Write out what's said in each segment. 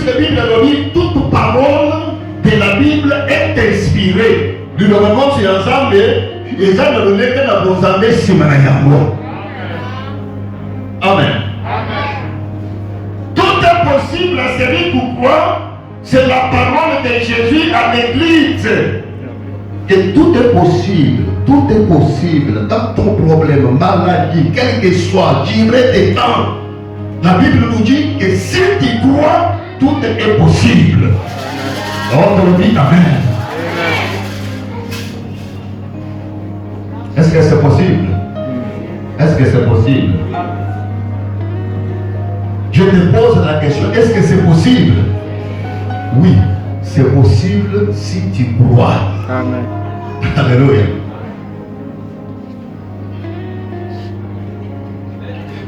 puisque Bible dit toute parole de la Bible est inspirée. Nous normalement c'est ensemble et ça nous donne que la bonne simanayango. Amen. Tout est possible à celui qui croit. C'est la parole de Jésus à l'église. Et tout est possible dans ton problème, maladie, quel que soit, durée des temps. La Bible nous dit que si tu crois, tout est possible. On dit Amen. Est-ce que c'est possible? Est-ce que c'est possible? Je te pose la question, est-ce que c'est possible? Oui, c'est possible si tu crois. Amen. Alléluia.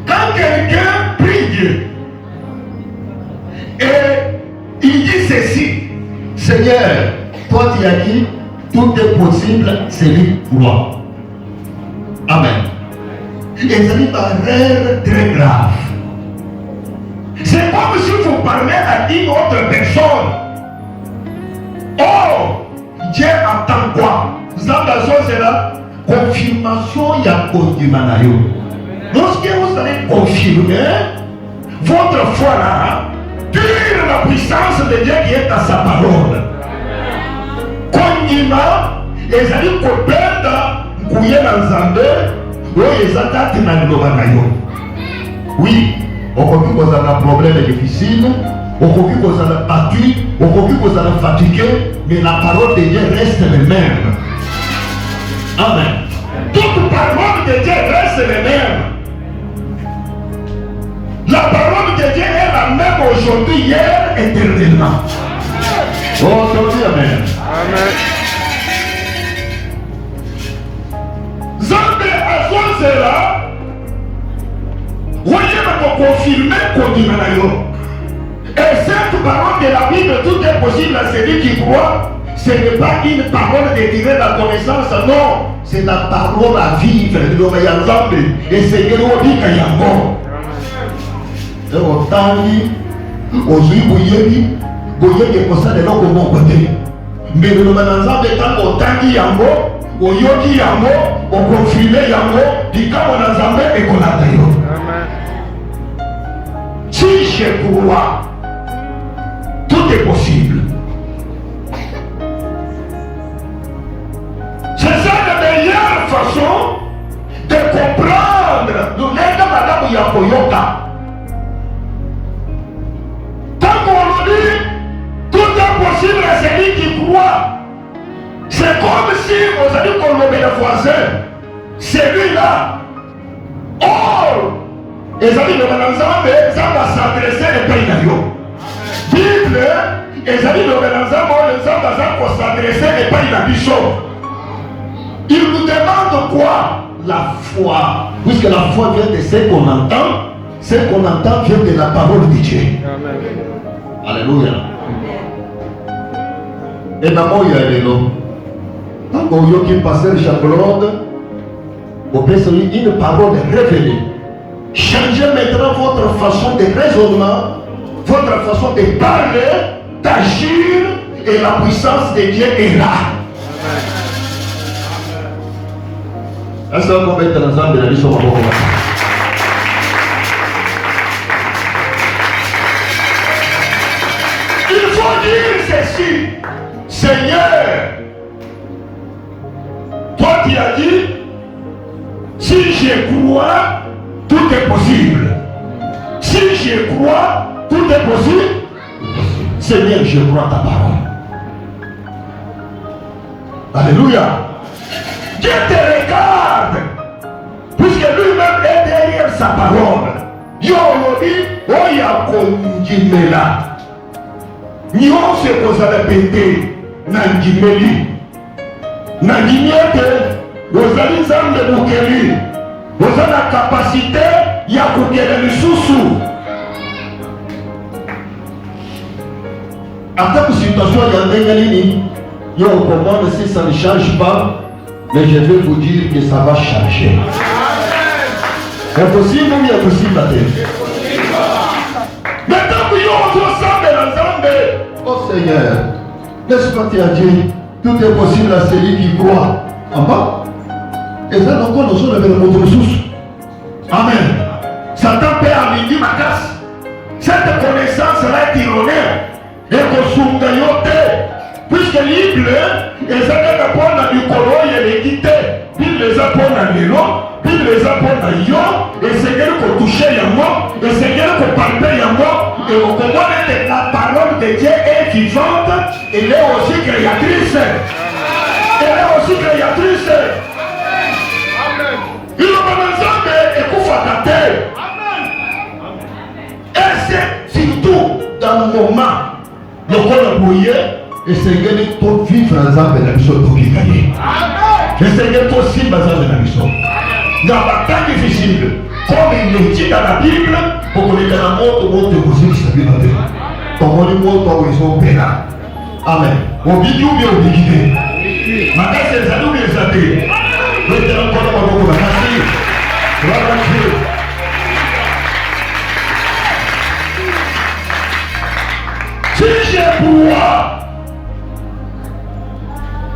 Quand quelqu'un prie Dieu et il dit ceci, Seigneur, toi tu as dit, tout est possible, c'est lui croit. Amen. Et ça dit une erreur très grave. C'est comme si vous parlez à une autre personne. Oh, Dieu attend quoi? Vous avez besoin de la confirmation, il y a condamnation. Lorsque vous allez confirmer votre foi là, pure la puissance de Dieu qui est à sa parole. Condamnation, les amis copains, Kouye dans Zambé, les attaques dans le Lomanayo. Oui, on peut causer un problème difficile, on peut causer un battu, on peut causer un fatigué, mais la parole de Dieu reste la même. Amen. Toute parole de Dieu reste la même. La parole de Dieu est la même aujourd'hui, hier, éternellement. Oh, aujourd'hui, Amen. Amen. Zambé à son là, voyez pour confirmer qu'on. Et cette parole de la Bible, tout est possible à celui qui croit. Ce n'est pas une parole de tirer la connaissance, non. C'est la parole à vivre de l'Omayazambe. Et c'est que l'on dit qu'il y a mort. Et autant dit, aujourd'hui, vous voyez que ça de l'autre bon côté. Mais le Omayazambe, tant autant dit qu'il y a mort, au yoki yango, au confirmé yango, du cas on a zambé et qu'on a d'ailleurs. Si je crois, tout est possible. C'est ça la meilleure façon de comprendre le nègre madame Yakoyoka. Tant qu'on dit, tout est possible à celui qui croit. C'est comme si vous allez colomber le voisin. Celui-là. Oh! Les amis de Mananzambe, ça va s'adresser et payer d'ailleurs. Bible, les amis de Mananzambe, ça va s'adresser et payer la bichon. Il nous demande quoi? La foi. Puisque la foi vient de ce qu'on entend, ce qu'on entend vient de la parole de Dieu. Amen. Alléluia. Et maman, il y a des noms. Quand on y a pasteur Jean-Claude, on peut se dire une parole révélée. Changez maintenant votre façon de raisonnement, votre façon de parler, d'agir, et la puissance de Dieu est là. Est-ce qu'on peut mettre ensemble la mission? Il faut dire ceci, Seigneur, toi tu as dit, si je crois, tout est possible. Si je crois, tout est possible. Seigneur, je crois ta parole. Alléluia. Dieu te regarde, puisque lui-même est derrière sa parole. Yo dit, oya kondimela. Nyonse kozala pete na ndimeli. Na ndimiete, ozali nzambe mokeli. Ozala capacité ya kokele lisusu. Après que situation ya ndenge nini, yo comprendre si ça ne change pas, mais je vais vous dire que ça va changer. Impossible ou impossible à dire? Maintenant que yo ozosambela nzambe Seigneur. Laisse-moi te dire, tout est possible à celui qui croit. Amen. Et ça, donc, nous sommes avec le mot de ressources. Amen. Satan peut amener ma casse. Cette connaissance-là est erronée. Et qu'on s'ungayote. Puisque la Bible, les a pour la Nicolo et les guides. Bible les a pour la Nilo. Bible les a pour la Yo. Et c'est qu'elle qu'on touchait à moi. Et c'est qu'elle qu'on palpait à moi. Et on comprend que la parole de Dieu est vivante. Elle est aussi créatrice. Elle est aussi créatrice. Il y a un ensemble et qu'on fait la terre. Et c'est surtout dans le moment le corps a bouillé et c'est que tout vivre ensemble dans la mission pour qu'il gagne. Et c'est que tout aussi basé dans la mission. Dans la temps difficile, comme il est dit dans la Bible, pour qu'on ait dans la mort, au monde de vous qui s'habille dans la terre. Comme on est mort, on est au pénal. Amen. Au bidou ou bien au bidou. Ma casse est à nous, bien ça. Mettez encore dans ma boue, merci. Gloire à Dieu. Si j'ai pouvoir,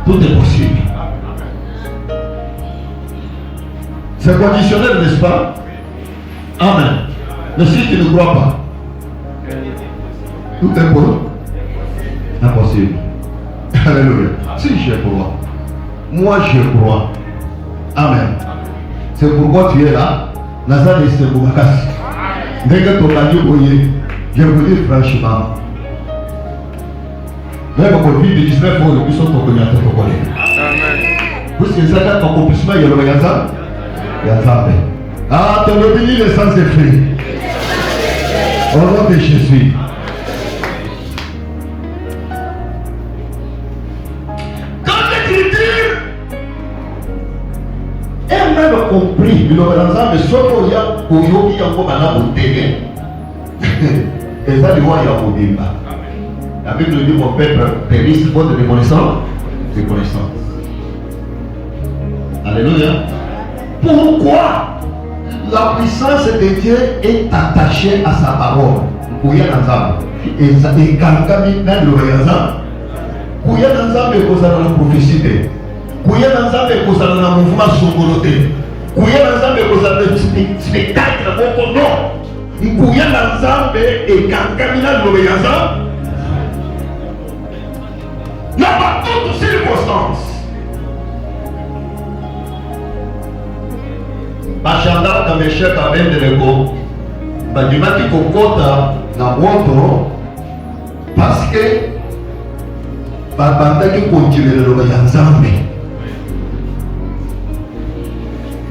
tout est possible. C'est conditionnel, n'est-ce pas? Amen. Mais si tu ne crois pas, tout est possible. Impossible. Alléluia. Si j'ai pouvoir, moi je crois. Amen. C'est pourquoi tu es là. Nazareth c'est pour ma casse. Dès que ton ami voyait, je vous dis franchement. Même au Covid-19, il faut que nous soyons connus à ton collègue. Puisque ça a un accomplissement, il y a le magasin. Il y a ça. Ah, ton opinion est sans effet. Au nom de Jésus. Quand l'écriture est même compris, il y a un ensemble, sauf qu'il y a un beauté. Et ça, il y a un beauté. La Bible dit mon peuple périsse faute de connaissance. Alléluia. Pourquoi la puissance de Dieu est attachée à sa parole? Pour y aller ensemble. Et ça est calcami dans le voyage. Pour y aller ensemble, il faut aller la prophétie. Pour y aller ensemble, il faut aller dans le mouvement songoloté. Pour y aller ensemble, il faut aller dans le spectacle. Non. Pour y aller ensemble, et calcami dans le voyage. N'a pas toutes circonstances. Bachanda dans mes chefs avec de l'ego. Badima qui kokota na moto parce que babanda qui continue le bayanzambe.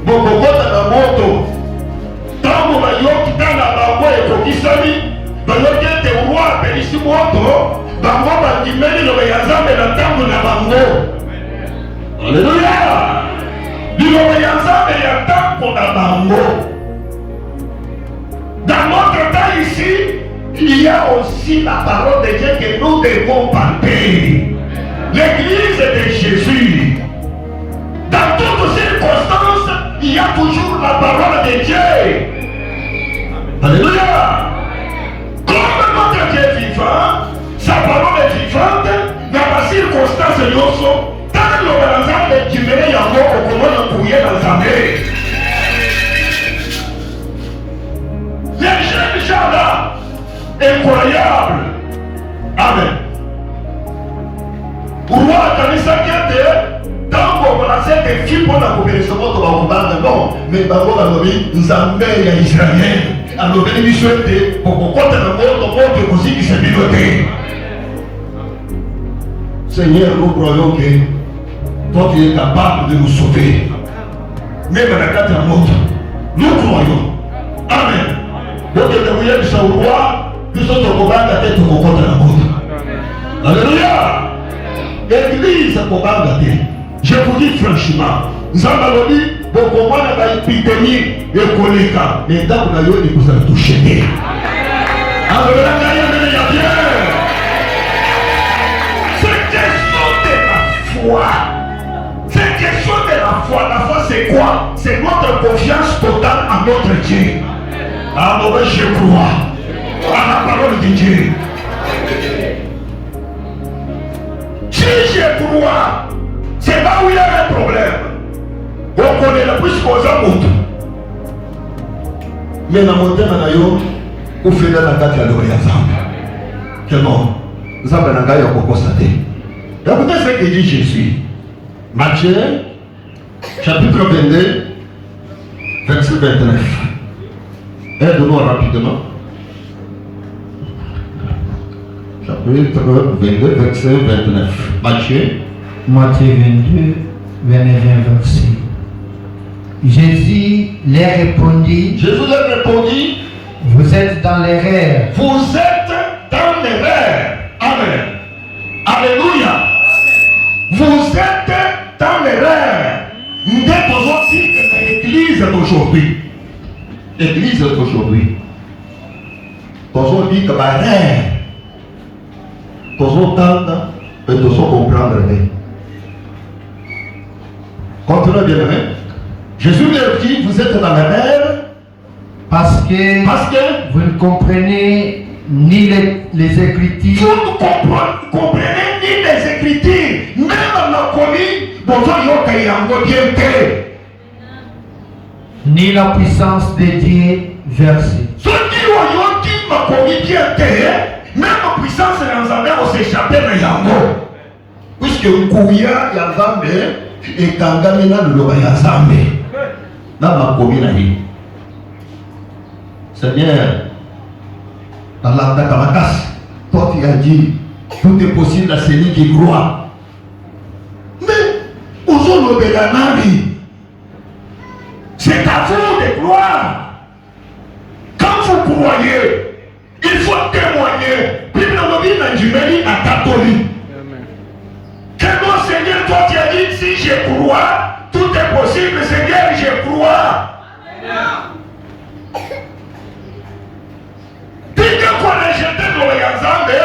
Bon kokota na moto. Tango bayoki tana bango ekokisami. Bayoki ete roi belisi moto. Bango bandimeli lo bayanzambe na tango na bango. Alléluia. Lo bayanzambe ya tango na bango. Dans notre temps ici, il y a aussi la parole de Dieu que nous devons palper. L'église de Jésus. Dans toutes circonstances, il y a toujours la parole de Dieu. Alléluia. Comme notre Dieu est vivant, sa parole est vivante, dans la circonstance de l'osso, dans l'organisation qui venait encore au commun de couiller dans sa main. Les jeunes gens là, incroyables. Amen. Pourquoi kanisa kiete tango wanasema kipo na kuberesha moto wa kubanga non mais bango balobi nzambe ya Israël alobeli biswete kokokota na moto koziki se bilote. Seigneur, nous croyons que toi tu es capable de nous sauver. Même dans la carte de moto, nous croyons. Amen. Donc nous voyons ça au roi, nous sommes au combat de tête au côté de la moto. Alléluia. Église au combat de tête. Je vous dis franchement, nous avons dit, bon combat n'a pas été pété et colléga. Mais dans le rayon, il faut se toucher. Alléluia. C'est question de la foi. C'est question de la foi. La foi c'est quoi? C'est notre confiance totale à notre Dieu. Alors je crois à la parole de Dieu. je crois, c'est là où il y a un problème. On connaît la puissance aux amours. Mais dans mon thème, on fait dans la carte à l'oreille ensemble. Comment? Nous avons un gars qui a constaté. Écoutez ce que dit Jésus. Matthieu, chapitre 22, verset 29. Aide-nous rapidement. Chapitre 22, verset 29. Matthieu. Matthieu 22, 29 verset. Jésus leur répondit. Vous êtes dans l'erreur. Vous êtes dans l'erreur. Amen. Alléluia. Vous êtes dans l'erreur. Nous devons dire que l'église d'aujourd'hui. L'église d'aujourd'hui. Nous devons dire que l'erreur. Nous devons entendre et nous devons comprendre. Continuez bien, amen. Jésus leur dit, vous êtes dans l'erreur. Parce que vous ne comprenez ni les Écritures. Vous ne comprenez ni les Écritures. Même dans la ni la puissance de Dieu versée. Ceux qui ont même la puissance de l'Anzambe, on s'échappait de Yango. Puisque Kouya Yanzambe et Kangamina de l'Oba Yanzambe. Dans ma commune, Seigneur, dans la Dakamakas, toi tu as dit, tout est possible à celui qui croit. Mais, aujourd'hui, c'est à vous de croire. Quand vous croyez, il faut témoigner. Bible n'a dit à catholique. Que mon Seigneur, toi tu as dit, si je crois, tout est possible, Seigneur, je crois. Dès qu'on a jeté dans les Yanzambe,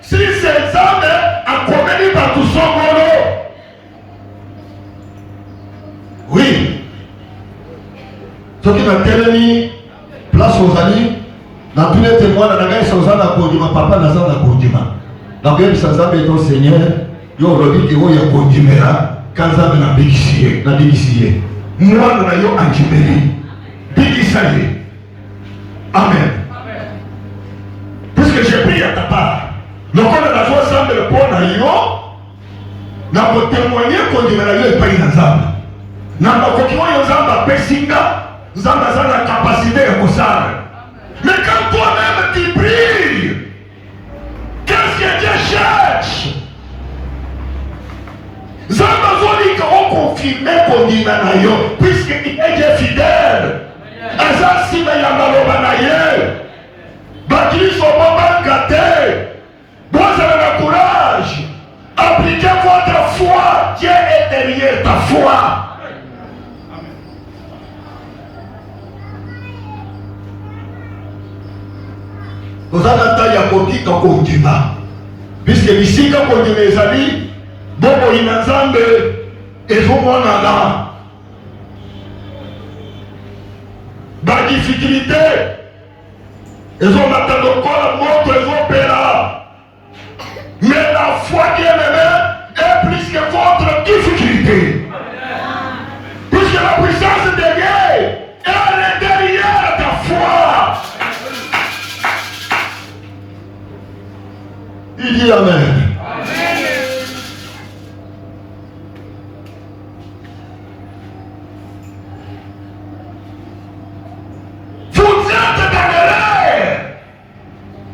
si ces âmes a commis par tout son golo. Oui. Ce qui m'a tellement place aux amis, dans tous les témoins, dans la guerre, sans un accordiment, papa n'a pas d'accordiment. Dans la guerre, sans un béton, Seigneur, il y a un lobby qui est accordiment, quand ça n'a pas bénéficié. Moi, nous avons un jimeli. Bénéficié. Amen. Puisque j'ai pris à ta part. Donc, on a la joie ensemble le pont à Yo. Nous avons témoigné qu'on dit que la n'est pas une ensemble. Nous avons continué ensemble à Pessinga. Nous avons la capacité de Kossar. Mais quand toi-même tu brilles, qu'est-ce que Dieu cherche? Nous avons confirmé qu'on dit que puisqu'il est Dieu fidèle. Azasi me yamaloba na ye. Bakristo boba gâté. Vous avez le courage. Appliquez votre foi. Dieu est derrière ta foi. Nous avons entendu à côté quand on dit ça. Puisque ici, quand on dit mes amis, Bobo Inazambe et vous m'en allez. La difficulté, ils ont maintenant encore la mort, ils ont peur. Mais la foi qui est aimée est plus que votre difficulté. Puisque la puissance de Dieu est derrière ta foi. Il dit Amen.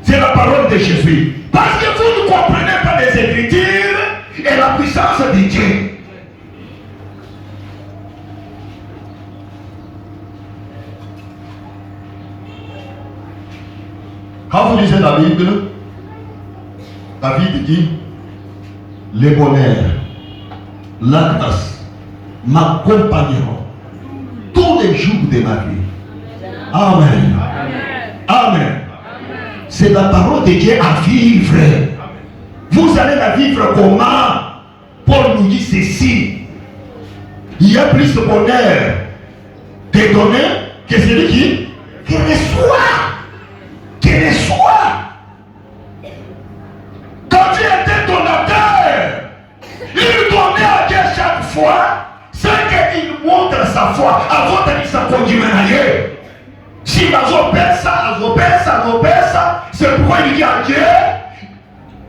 C'est la parole de Jésus. Parce que vous ne comprenez pas les Écritures et la puissance de Dieu. Quand vous lisez la Bible, David dit, les bonheurs, la grâce m'accompagneront tous les jours de ma vie. Amen. Amen. C'est la parole de Dieu à vivre. Vous allez la vivre comment? Paul nous dit ceci. Il y a plus de bonheur de donner que celui qui reçoit. Qui reçoit. Quand tu étais donateur, foi, c'est qu'il montre sa foi. Avant de sa conduire. Si c'est pourquoi il dit à Dieu,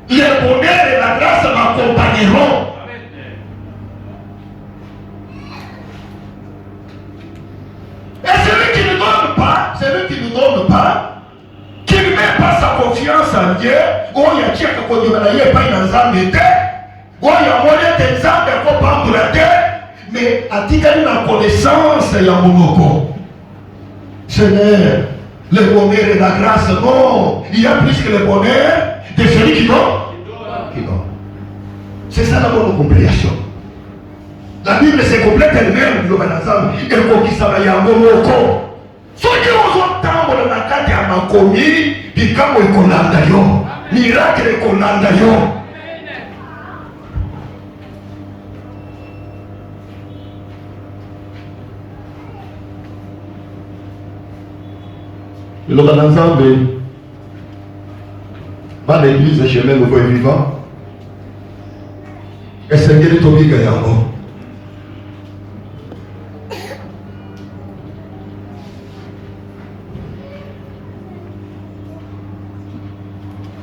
le bonheur et la grâce m'accompagneront. Et celui qui ne donne pas, qui ne met pas sa confiance en Dieu, ou il y a quelqu'un qui ne pas dans un été, ou il y a moyen d'exemple pour prendre la terre, mais a dit qu'il y a une connaissance et un monoko. Seigneur, le bonheur et la grâce, non. Il y a plus que le bonheur de celui qui donne. C'est ça la bonne compréhension. La Bible se complète elle-même, et qu'on dit ça, il y a un monoko. Ceux qui ont entendu la carte à ma commis, puis comme ils connaissent d'ailleurs, miracle et connaissent d'ailleurs. Et le ensemble, pas l'église chemin nouveau et vivant. Et c'est que les tombés gagnent.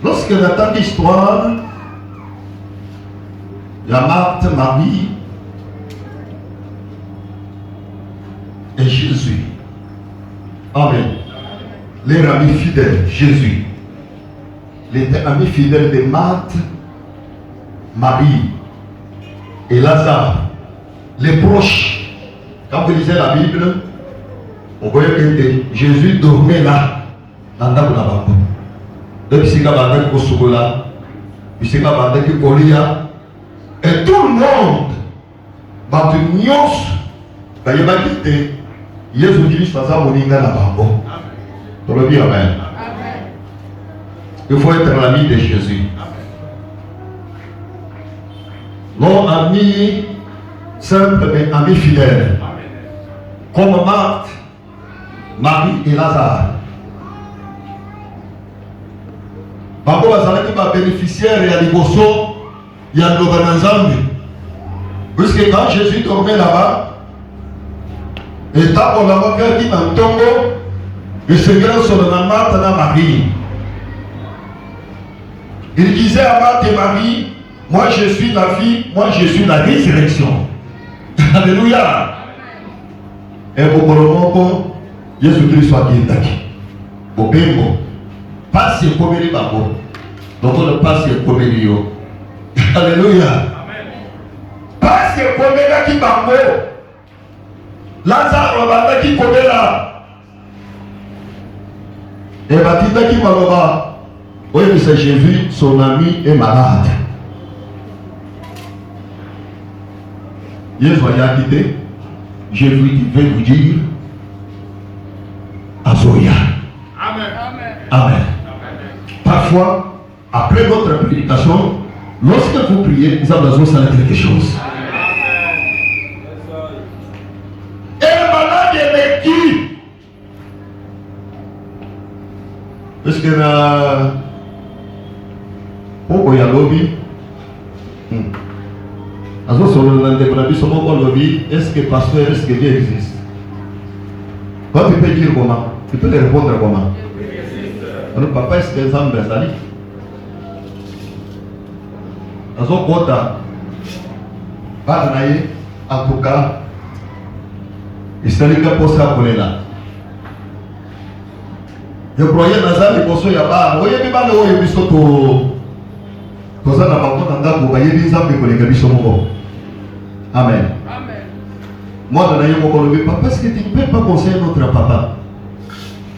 Lorsque on entend l'histoire, il y a Marthe, Marie et Jésus. Amen. Les amis fidèles, Jésus. Les amis fidèles de Marthe, Marie et Lazare. Les proches. Quand vous lisez la Bible, on voit que Jésus dormait là, dans la Bible. Depuis que et tout le monde va te nyos va y avoir quitté Jésus Christ faisant moninga na bango. Pour le dire amen. Il faut être l'ami de Jésus. Non ami simple mais ami fidèle. Comme Marthe, Marie et Lazare. Bako bazalaki ba bénéficiaire ya liboso ya l'organisation. Puisque quand Jésus dormait là-bas, et tant qu'on l'a regardé dans le tombeau, le Seigneur sur le Marthe et Marie. Il disait à Marthe et Marie, moi je suis la vie, moi je suis la résurrection. Alléluia. Et pour le Jésus-Christ soit dit daki. Au Bengo. Pas si comme les babos. Donc on ne passe comme les yo. Alléluia. Pas si comme les qui babo. Lazare va qui comme là. Et Baptiste qui m'a oui, c'est Jésus, son ami est malade. Jésus a quitté. Je vais vous dire. Azoya. Amen. Amen. Parfois, après votre prédication, lorsque vous priez, vous avez besoin de quelque chose. Et le malade est qui? Parce que pourquoi il y a lobby? Alors, sur le lobby, est-ce que pasteur, est-ce que Dieu existe? Quand tu peux dire comment? Tu peux te répondre comment? Alors, papa, est-ce que les hommes sont allés? Alors, Kota, en tout cas, il s'est dit que pour ça, pour là. Je croyais que Nazar est pour ça, il y a pas. Vous voyez, pas le haut, il faut que ça n'a pas de vous voyez bien ça, mais vous les gars, Amen. Moi, dans la papa, parce que tu ne peux pas conseiller notre papa.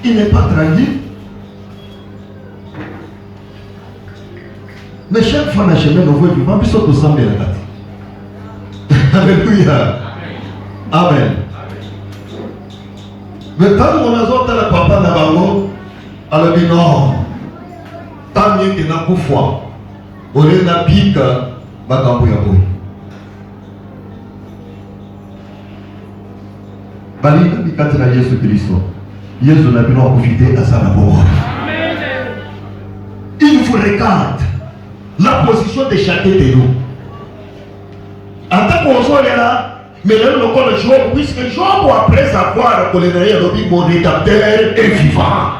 Il n'est pas tranquille. Mais chaque fois, on a chemin, on voit vivant, puis surtout sans bien la Alléluia. Amen. Mais quand on a sorti le papa d'Abango, elle a dit non. Tant mieux qu'il n'a pas foi. On est dans la pique, Bakambouyabouy. Bali n'a pas Jésus-Christ. Jésus n'a pas profité à ça d'abord. Il vous regarde la position de chacun de nous. En tant qu'on est là, mais là, nous connaissons Job, puisque Job, après avoir coléré, mon rédacteur est vivant.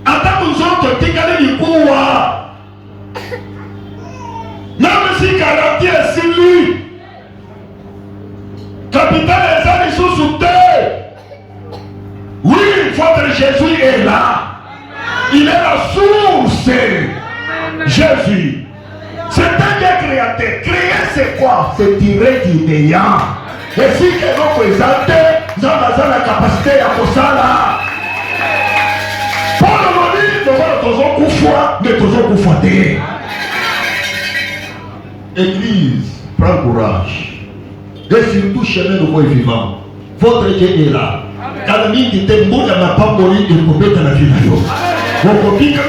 En tant que nous autres, tu as dit quoi? Même si garantie est sur lui, capitaine des années sous terre. Oui, votre Jésus est là. Il est la source. Jésus. C'est un Dieu créateur. Créer c'est quoi? C'est tirer du néant. Et si que nous présentons, nous avons la capacité à faire ça. Pour le dire, nous avons toujours coup foi, mais toujours coup fondé. Église, prends courage. Et surtout, chemin de voie vivant. Votre Dieu est là. Quand il dit que le monde n'a pas mouru, il peut mettre la vie dans l'eau. Vous comprenez que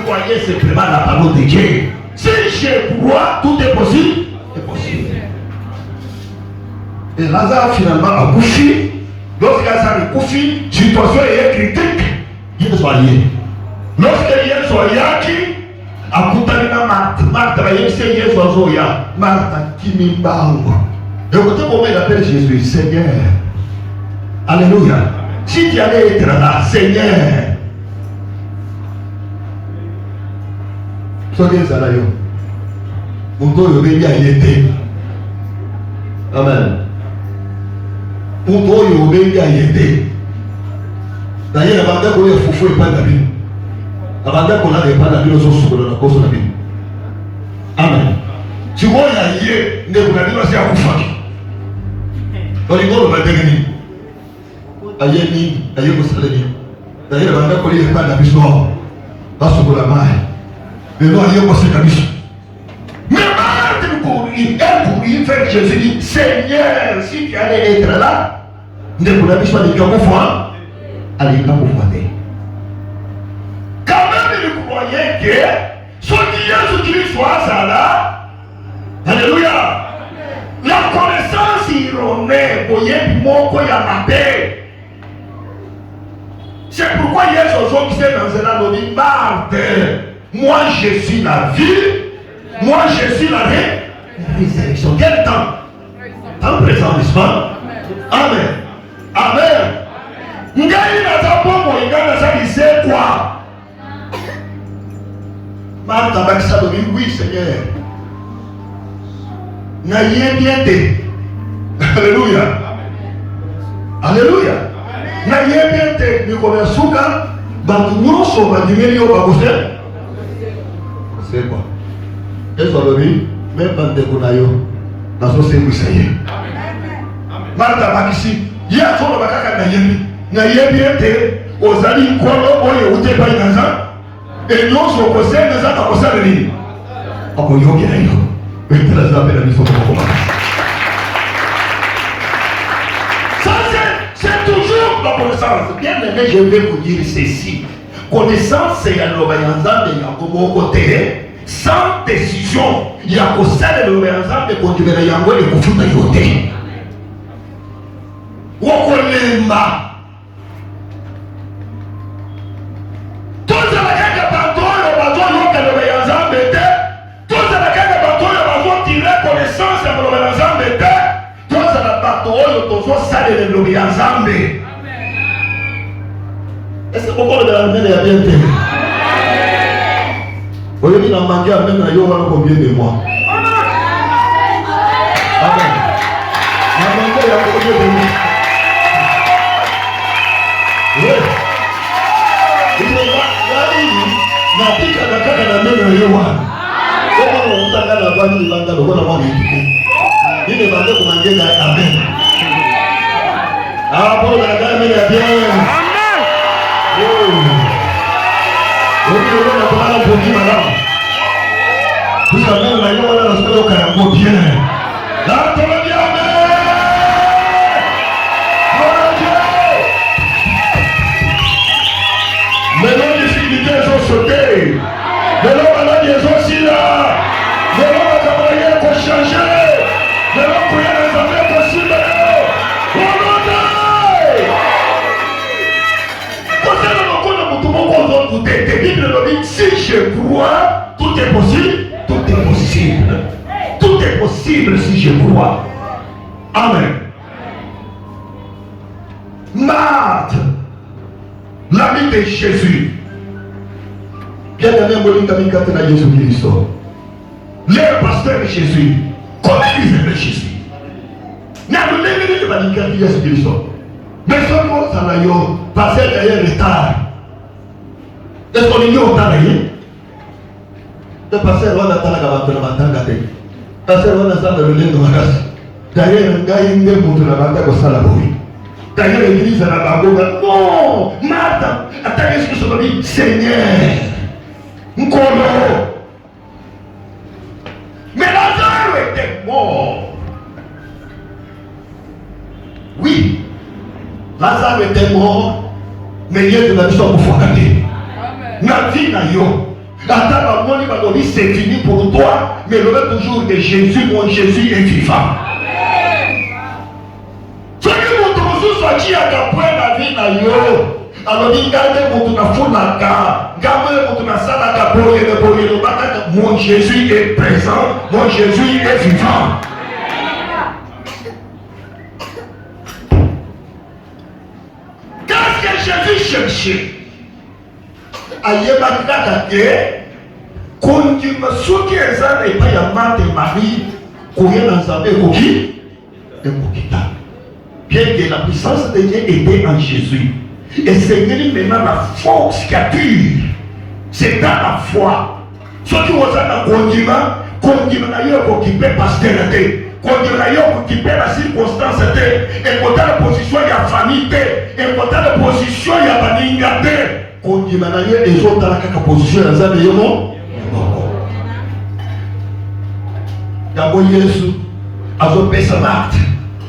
croyez simplement la parole de Dieu. Si je crois, tout est possible. C'est possible. Et Lazare finalement a couché. Lorsque Lazare a couché, situation est critique. Il est soigné. Lorsque il est soigné, a coupé la Marthe, il est soigné. Marthe qui m'y parle. Écoutez comment il appelle Jésus, Seigneur. Alléluia. Si tu allais être là, Seigneur. Soyez à la yo. Mon tour de béni a été. Amen. Mon tour de béni a été. D'ailleurs, avant qu'on ait foufou et pas d'habit. Avant qu'on ait pas d'habit, nous sommes sur la cause de l'habit. Amen. Tu vois, il y a eu, nous avons dit, c'est à Koufaki. On est bon, on va devenir. Ayemi, Ayemo Salemi. D'ailleurs, avant qu'on ait pas d'habit, pas sur la main. Mais non, il y a aussi la mission. Mais maintenant, pour y faire Jésus dit, Seigneur, si tu allais être là, ne vous l'avez pas dit qu'à vous voir, allez, quand vous voyez. Quand même, il croyait que ce qui est soit ça là, alléluia, la connaissance ironée, vous voyez, mon quoi il y a ma paix. C'est pourquoi il y a ce jour qui s'est dans un anonyme, Marthe. Moi je suis la vie, moi je suis la résurrection. Quel temps? Temps présent, n'est-ce pas? Amen. Amen. Ngai n'a pas bon, il a ça, il sait quoi? Marthe a ça de oui, Seigneur. N'ayez bien été. Alléluia. Alléluia. N'ayez bien été. Nous connaissons quand nous sommes du milieu au Bagosel. C'est quoi? Et sur le riz, même quand tu es conayo, dans ce séjour, ça y est. Martha Bakisi, il y a son bakaka Nayemi. Nayemi était aux amis Kolo, Oye, Oute Païnaza, et nous sommes au sein des autres au sein de l'île. Encore Yogi Nayo, mais tu l'as appelé la mission de mon ça, c'est toujours la connaissance. Bien aimé, je vais vous dire ceci. Connaissance, c'est l'obéissance de Yakobo côté. Sans décision, il y a qu'au sein de l'obéissance de Kondibera Yango et de Kofuta Yote. Wokolemba. Tous les gens qui ont besoin de l'obéissance de tous les gens qui ont besoin de tirer connaissance de l'obéissance de tous les gens qui ont besoin de l'obéissance de est-ce que beaucoup de la main est bien fait? Vous voyez, il a manqué à même combien de mois? Amen. Il a manqué à combien de mois? Oui. Il n'a dit qu'à la carte de la même Yohan. Comment on t'a la bonne il va dans le bon avant il ne va pas commander la Amen. Ah, pour la dame, il est bien. Vous pouvez la parole pour dire madame. Vous savez, la yoga la semaine au Carambo bien. La tombe bien, maintenant, les difficultés sont sautées. Maintenant, maladies sont aussi là. Maintenant, la camarade faut changer. Maintenant, pour y aller, ça fait possible. Si je crois, tout est possible, tout est possible. possible. Tout est possible si je crois. Amen. Marthe, l'ami de Jésus. Bien aimé, Jésus-Christ. Le pasteur de Jésus. Comment ils aimaient Jésus? Mais ce qu'on s'en a eu, passer derrière le retard. Est-ce qu'on y a autant d'ailleurs? Le pasteur va attendre la bataille. Le pasteur va attendre le lien de la race. D'ailleurs, un gars, il est monté la bataille au Salaboui. D'ailleurs, l'église à la Bagoga. Non! Marthe, attendez ce que ça veut dire. Seigneur, Nkolo. Mais Lazare était mort. Oui, Lazare était mort, mais il y a de la mission pour faire. La vie n'a yo. Attends, moi, il c'est fini pour toi, mais le même toujours de Jésus, mon Jésus est vivant. Ce que mon trouve soit dit après la vie n'a yo. Alors, il garde mon tour à fond la gare, garde mon tour à ça, la mon Jésus est présent, mon Jésus est vivant. Qu'est-ce que Jésus cherchait? Ayebakake, kondima soki ezana epai ya Marthe et Marie, koya na Nzambe ekoki ekokita. Bien que la puissance de Dieu était en Jésus, et c'est maintenant la force qui attire. C'est dans la foi. Ce qui vous a kondima na yo occupé pasteur. Kondima na yo occupé la circonstance et côté la position de la famille et côté la position de la baninga. Kondima na yo ezotala kaka position ya Nzambe yo mo. Yango Yesu azopesa Marthe.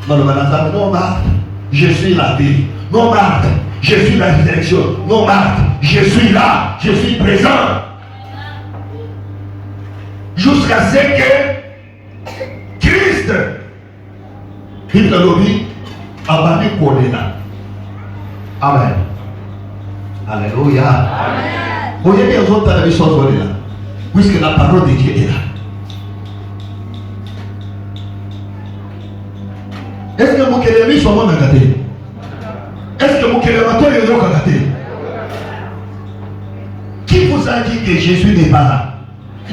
Non, Marthe, je suis la vie. Non, Marthe, je suis la résurrection. Non, Marthe, je suis là, je suis présent. Jusqu'à ce que Christ, il a dit, abandonné pour là. Amen. Alléluia. Amen. Vous voyez bien, autres à la mission là, puisque la parole de Dieu est là. Est-ce que vous avez mis son nom à gâter? Est-ce que vous avez mis son nom à gâter? Qui vous a dit que Jésus n'est pas là?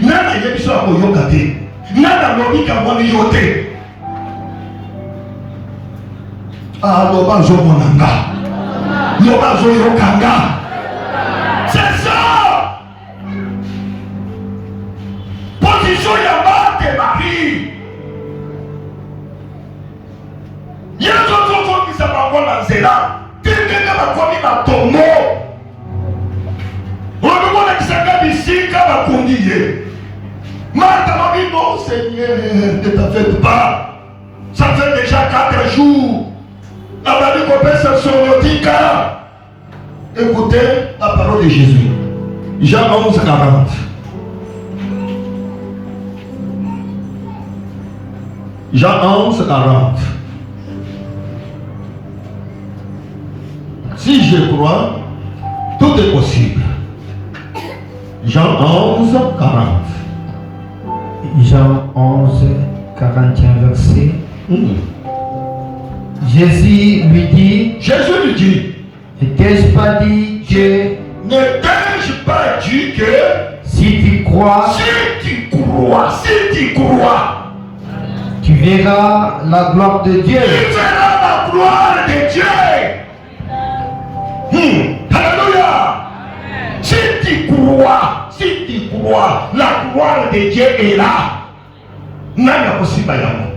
Nana yebi so akoyo gâter. Nana lobi kamoni yote. Ah, loba zo monanga. Loba zo yokanga. C'est ça. Position ya Marthe et Marie. Il y a d'autres gens qui s'appellent dans Zéla. Quelqu'un va commis ma tombeau. On ne voit pas que ça va ici, quand va conduire. Marthe m'a dit non, Seigneur, ne t'en faites pas. Ça fait déjà 4 jours. Elle m'a dit qu'on peut se sauver. Écoutez la parole de Jésus. Jean 11, 40. Jean 11, 40. Si je crois, tout est possible. Jean 11, 40. Jean 11, 41 verset. Jésus lui dit, ne t'ai-je pas dit que... Ne t'ai-je pas dit que... Si tu crois, tu verras la gloire de Dieu. Tu verras la gloire de Dieu. Alléluia. Si tu crois, la gloire de Dieu est là. Nana possible yango.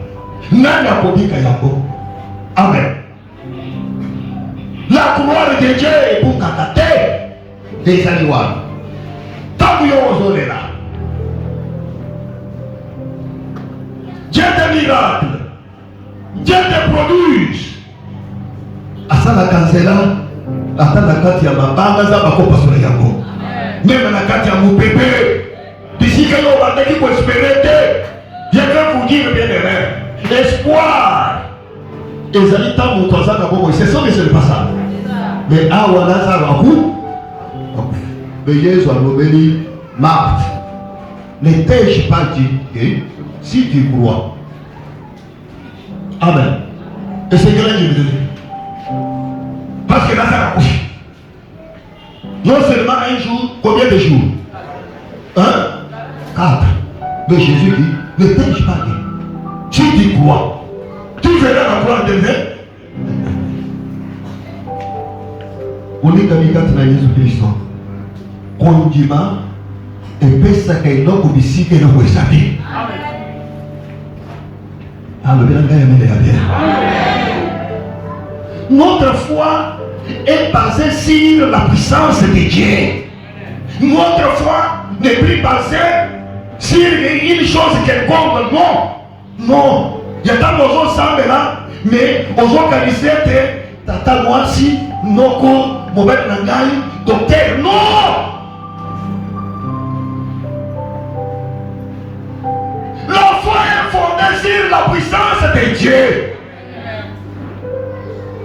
Nana kobika yango. Amen. La gloire de Dieu est pour kakate. Des aliwa. Tabuyo ozole là. Dieu des miracles. Dieu des prodiges. Asala kansela. Ata na kati ya mabanga za bakopa sura yango. Même na kati ya mupebe. D'ici que l'on va dire qu'il faut espérer. Je vais vous dire bien aimé. L'espoir. Les habitants de Moutouazaka Bobo, c'est ça mais ce n'est pas ça. Mais à Wanaza Rakou, mais Jésus a nommé Marthe. ne t'ai-je pas dit que si tu crois. Amen. Et c'est que là je me dis. Parce que là ça va coucher. Non seulement un jour, combien de jours? 4. Mais Jésus dit, ne t'ai-je pas dit. Si tu crois, tu verras la croix de Dieu. On est comme quand on a Jésus-Christ. Condiment et pesa que non comme ici que non vous savez. Notre foi est basée sur la puissance de Dieu. Notre foi n'est plus basée sur une chose quelconque. Non. Non. Il y a tant de semble là, mais aux organisés, tata moi si, noko, mobile nangai, docteur. Non! La foi est fondée sur la puissance de Dieu.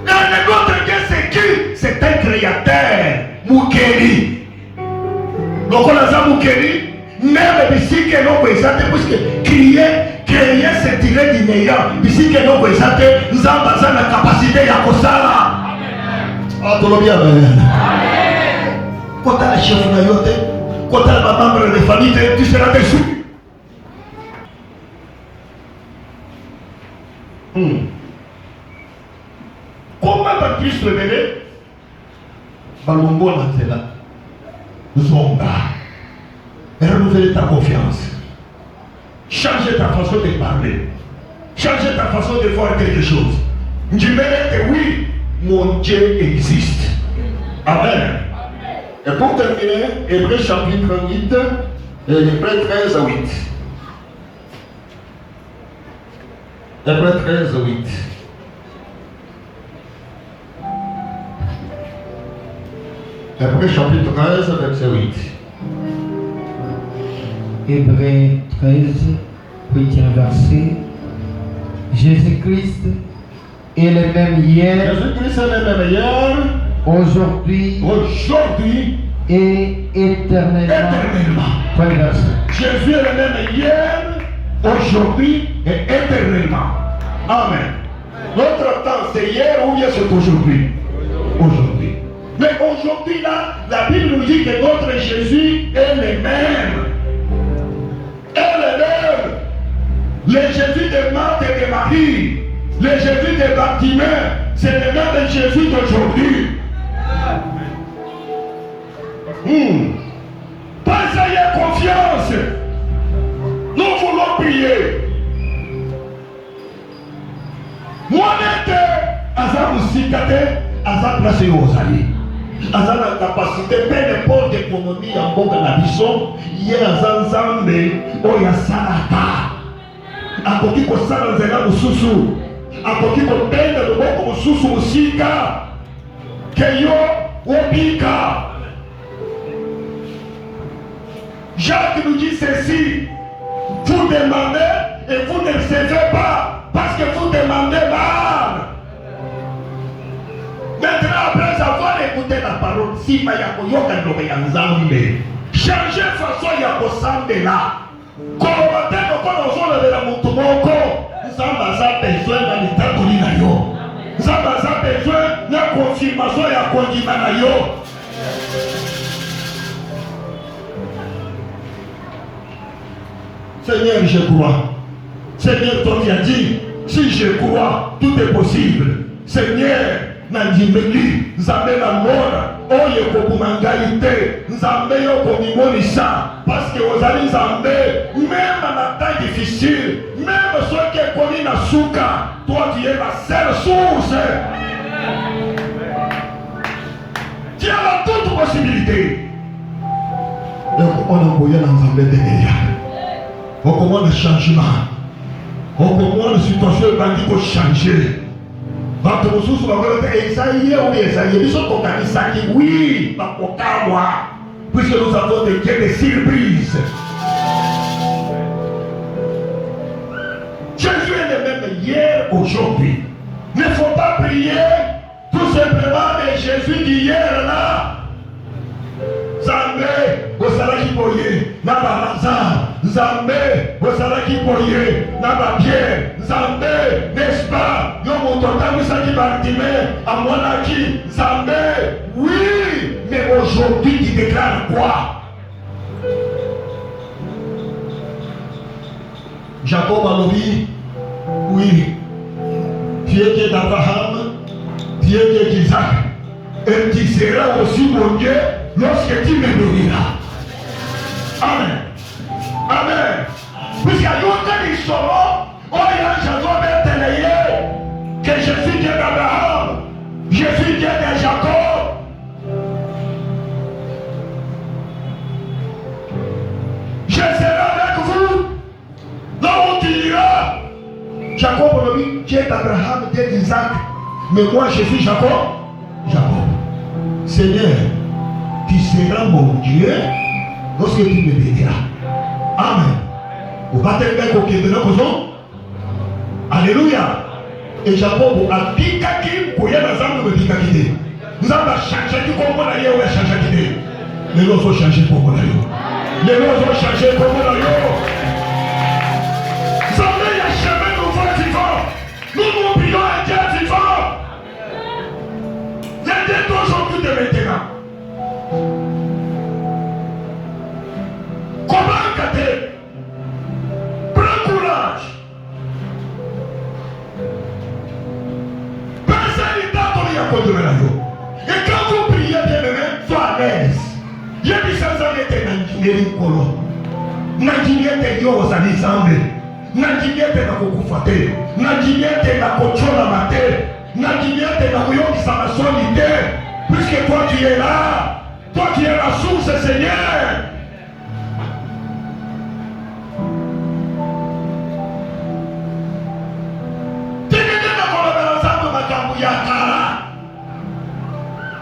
Et notre Dieu c'est qui? C'est un créateur. Mukeli. Donc on a ça Mukeli. Même ici que l'on peut exalter, puisque créer c'est tirer du meilleur. Ici que l'on peut exalter, nous avons besoin de la capacité de Kosala. Ah, tout le bien. Quand tu as le chef de yote, quand tu as le membre de famille, tu seras déçu. Comment vas-tu se révéler? Balombo Nanzela. Zonga. Renouveler ta confiance. Changer ta façon de parler. Changer ta façon de voir quelque chose. Je me dis que oui, mon Dieu existe. Amen. Et pour terminer, Hébreux chapitre 8, Hébreux 13 à 8. Hébreux 13 à 8. Hébreux chapitre 13, verset 8. Hébreux 13, 8e verset. Jésus-Christ est le même hier. Jésus-Christ est le même hier. Aujourd'hui et éternellement. Jésus est le même hier, aujourd'hui et éternellement. Amen. Notre temps c'est hier ou bien c'est aujourd'hui? Aujourd'hui. Mais aujourd'hui là, la Bible nous dit que notre Jésus est le même. Le Jésus de Marthe et de Marie, le Jésus de Bartimée, c'est le même Jésus d'aujourd'hui. Pas ayez confiance. Nous voulons prier. Moi-même, Aza Moussikate, Aza placé aux alliés. Aza la capacité, peu importe l'économie en bon canabison, hier Aza Nzambe, Oya Salata. Akoki kosala nzela mosusu, akoki kobenda loboko mosusu mosika keyo obika. Jacques nous dit ceci: vous demandez et vous ne recevez pas parce que vous demandez mal. Maintenant, après avoir écouté la parole, si Mayakoyoka Nobeya Nzambe, changez façon Yakosambela. Kolote nokolo zolo de la mutumoko. Nzamba za besoin na litatoli na yo. Nzamba za besoin na confirmation ya kondima na yo. Seigneur, je crois. Seigneur, toi tu as dit, si je crois, tout est possible. Seigneur, Nandimeli, Nzambe na mona, oye kokumangai te, Nzambe yo komimonisa, parce que ozali Nzambe, même en temps difficile, même ceux qui est commis na souka, toi tu es la seule source. Tu as la toute possibilité. Donc on a envoyé Nzambe derrière. On commande le changement. On commande la situation bandit pour changer. Bato mosusu bakola Esaïe ou Esaïe biso tokanisaki oui bakokamwa puisque nous avons des dieux de surprise. Jésus est le même hier, aujourd'hui. Il ne faut pas prier tout simplement de Jésus d'hier là. Zambé, Bosalaki Boye, Nabarazar, Nzambe, Bozalaki Boye, Nababie, Nzambe, n'est-ce pas? Yo Mototam, Saki Bartime, Amonaki, Nzambe, oui, mais aujourd'hui tu déclares quoi? Jacob a dit, oui, tu es Dieu d'Abraham, tu es Dieu d'Isaac, et tu seras aussi mon Dieu lorsque tu me béniras. Amen. Amen. Puisqu'il y a longtemps ils sont là, oh je dois mettre que je suis Dieu d'Abraham, je suis Dieu de Jacob. Je serai avec vous. Là où tu iras. Jacob on dit, Dieu d'Abraham, Dieu d'Isaac. Mais moi je suis Jacob. Jacob. Seigneur, tu seras mon Dieu lorsque tu me béniras. Amen. Vous battez le mec au pied de notre maison. Alléluia. Et Jacob a dit qu'il y a des âmes de Bikakide. Nous avons changé du Congo d'ailleurs, on a changé d'idée. Les lois ont changé pour moi d'ailleurs. Les lois ont changé pour moi d'ailleurs. Vous savez, il y a chemin nouveau vivant. Nous prions un Dieu vivant. Il y a des d'aujourd'hui de maintenant. Comment gâter? Prends courage. Personne n'est attendu à cause de la vie. Et quand vous priez bien même, sois à l'aise. Il y a des choses qui étaient dans le colo. N'ingénieur yo osali zambe. N'ingénieur te na kokufate. N'ingénieur te na kochola mate. N'ingénieur te na kuyokisa masoni te. Puisque toi tu es là. Toi tu es la source, Seigneur.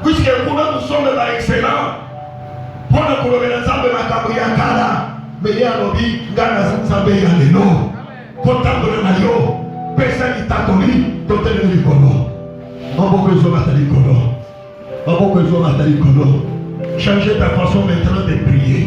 Puisque nous sommes excellents, pour nous mais il y a lobby, Gana Zambe Yaleno, Potable Mayo, Pesani Tatoni, Totel Nicolo. On peut que je m'attende Colo. On peut que je m'attende Colo. Changez ta façon maintenant de prier.